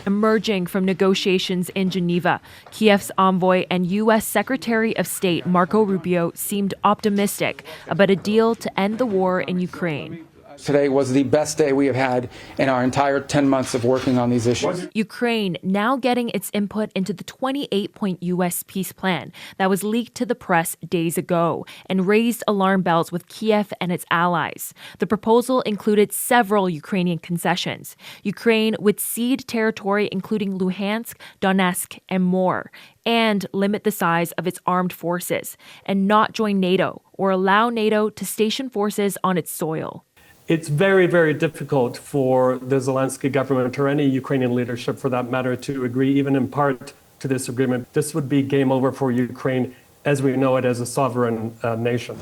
Emerging from negotiations in Geneva, Kiev's envoy and U.S. Secretary of State Marco Rubio seemed optimistic about a deal to end the war in Ukraine. Today was the best day we have had in our entire 10 months of working on these issues. Ukraine now getting its input into the 28-point U.S. peace plan that was leaked to the press days ago and raised alarm bells with Kiev and its allies. The proposal included several Ukrainian concessions. Ukraine would cede territory including Luhansk, Donetsk, and more, and limit the size of its armed forces, and not join NATO or allow NATO to station forces on its soil. It's very, very difficult for the Zelensky government or any Ukrainian leadership, for that matter, to agree even in part to this agreement. This would be game over for Ukraine as we know it as a sovereign nation.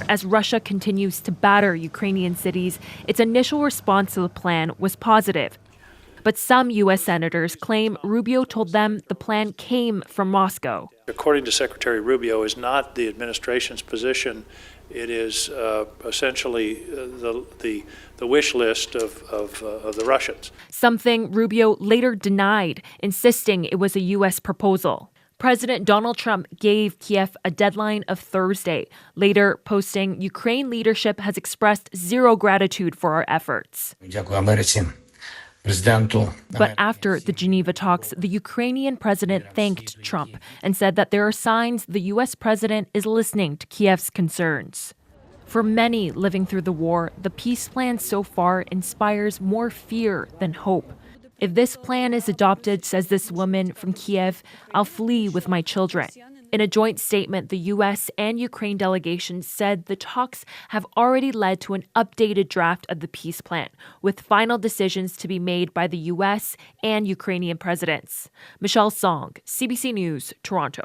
As Russia continues to batter Ukrainian cities, its initial response to the plan was positive. But some U.S. senators claim Rubio told them the plan came from Moscow. According to Secretary Rubio, is not the administration's position. It is essentially the wish list of the Russians. Something Rubio later denied, insisting it was a U.S. proposal. President Donald Trump gave Kiev a deadline of Thursday, later posting, "Ukraine leadership has expressed zero gratitude for our efforts." But after the Geneva talks, the Ukrainian president thanked Trump and said that there are signs the U.S. president is listening to Kiev's concerns. For many living through the war, the peace plan so far inspires more fear than hope. If this plan is adopted, says this woman from Kiev, I'll flee with my children. In a joint statement, the U.S. and Ukraine delegations said the talks have already led to an updated draft of the peace plan, with final decisions to be made by the U.S. and Ukrainian presidents. Michelle Song, CBC News, Toronto.